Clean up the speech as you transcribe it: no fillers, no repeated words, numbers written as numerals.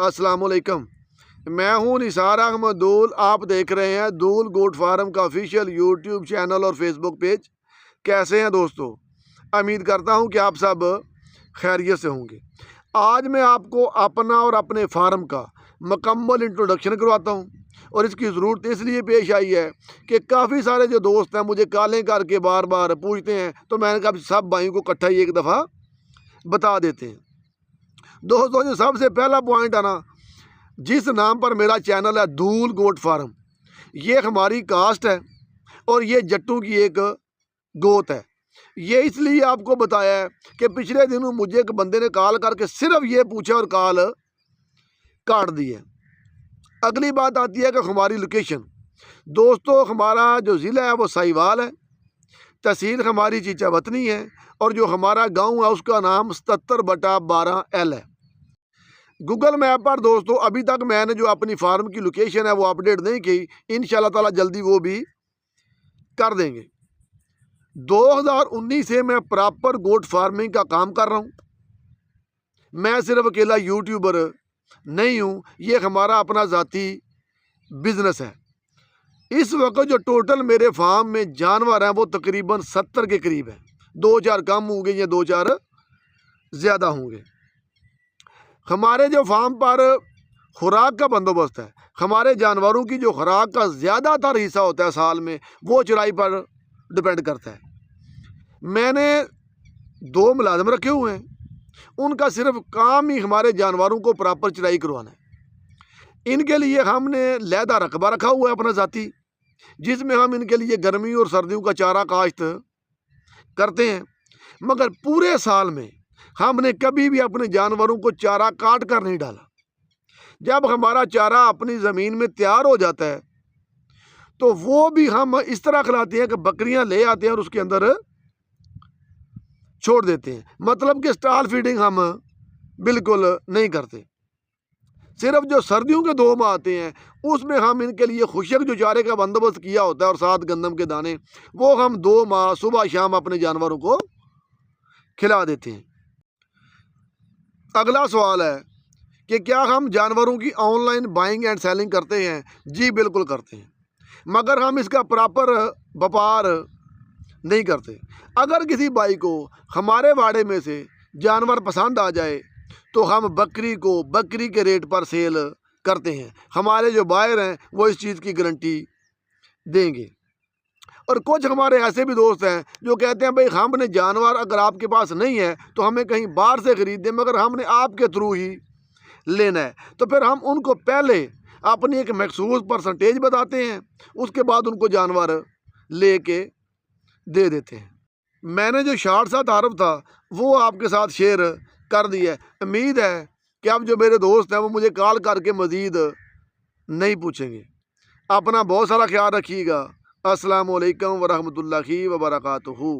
अस्सलाम वालेकुम। मैं हूं निसार अहमद दूल। आप देख रहे हैं दूल गोट फार्म का ऑफिशियल यूट्यूब चैनल और फेसबुक पेज। कैसे हैं दोस्तों? उम्मीद करता हूं कि आप सब खैरियत से होंगे। आज मैं आपको अपना और अपने फार्म का मुकम्मल इंट्रोडक्शन करवाता हूं, और इसकी ज़रूरत इसलिए पेश आई है कि काफ़ी सारे जो दोस्त हैं मुझे कॉलें करके बार बार पूछते हैं, तो मैंने कहा सब भाइयों को इकट्ठा ही एक दफ़ा बता देते हैं। दोस्तों, जो सबसे पहला पॉइंट है ना, जिस नाम पर मेरा चैनल है दूल गोट फार्म, ये हमारी कास्ट है और ये जट्टू की एक गोत है। ये इसलिए आपको बताया है कि पिछले दिनों मुझे एक बंदे ने कॉल करके सिर्फ ये पूछा और कॉल काट दी है। अगली बात आती है कि हमारी लोकेशन। दोस्तों, हमारा जो ज़िला है वो साहिवाल है, तहसील हमारी चीचा वतनी है, और जो हमारा गांव है उसका नाम 77/12L है। गूगल मैप पर दोस्तों अभी तक मैंने जो अपनी फार्म की लोकेशन है वो अपडेट नहीं की, इंशाल्लाह ताला जल्दी वो भी कर देंगे। 2019 से मैं प्रॉपर गोट फार्मिंग का काम कर रहा हूँ। मैं सिर्फ अकेला यूट्यूबर नहीं हूँ, ये हमारा अपना ज़ाती बिजनेस है। इस वक्त जो टोटल मेरे फार्म में जानवर हैं वो तकरीबन 70 के करीब है। 2-4 कम होंगे या 2-4 ज़्यादा होंगे। हमारे जो फार्म पर खुराक का बंदोबस्त है, हमारे जानवरों की जो खुराक का ज़्यादातर हिस्सा होता है साल में, वो चराई पर डिपेंड करता है। मैंने 2 मुलाजिम रखे हुए हैं, उनका सिर्फ काम ही हमारे जानवरों को प्रॉपर चराई करवाना है। इनके लिए हमने लैदा रकबा रखा हुआ है अपना ज़ाती, जिसमें हम इनके लिए गर्मी और सर्दियों का चारा काश्त करते हैं। मगर पूरे साल में हमने कभी भी अपने जानवरों को चारा काट कर नहीं डाला। जब हमारा चारा अपनी ज़मीन में तैयार हो जाता है तो वो भी हम इस तरह खिलाते हैं कि बकरियां ले आते हैं और उसके अंदर छोड़ देते हैं। मतलब कि स्टॉल फीडिंग हम बिल्कुल नहीं करते। सिर्फ जो सर्दियों के 2 माह आते हैं उसमें हम इनके लिए खुशक जो चारे का बंदोबस्त किया होता है और 7 गंदम के दाने, वो हम 2 माह सुबह शाम अपने जानवरों को खिला देते हैं। अगला सवाल है कि क्या हम जानवरों की ऑनलाइन बाइंग एंड सेलिंग करते हैं? जी बिल्कुल करते हैं, मगर हम इसका प्रॉपर व्यापार नहीं करते। अगर किसी भाई को हमारे वाड़े में से जानवर पसंद आ जाए तो हम बकरी को बकरी के रेट पर सेल करते हैं। हमारे जो बायर हैं वो इस चीज़ की गारंटी देंगे। और कुछ हमारे ऐसे भी दोस्त हैं जो कहते हैं भाई हमने जानवर अगर आपके पास नहीं है तो हमें कहीं बाहर से ख़रीद दें, मगर हमने आपके थ्रू ही लेना है। तो फिर हम उनको पहले अपनी एक मखसूस परसेंटेज बताते हैं, उसके बाद उनको जानवर ले के दे देते हैं। मैंने जो शार्ट सा तारफ़ था वो आपके साथ शेयर कर दिया है। उम्मीद है कि अब जो मेरे दोस्त हैं वो मुझे कॉल करके मज़ीद नहीं पूछेंगे। अपना बहुत सारा ख्याल रखिएगा। अस्सलाम वालेकुम वरहमतुल्लाहि वबरकातुहू।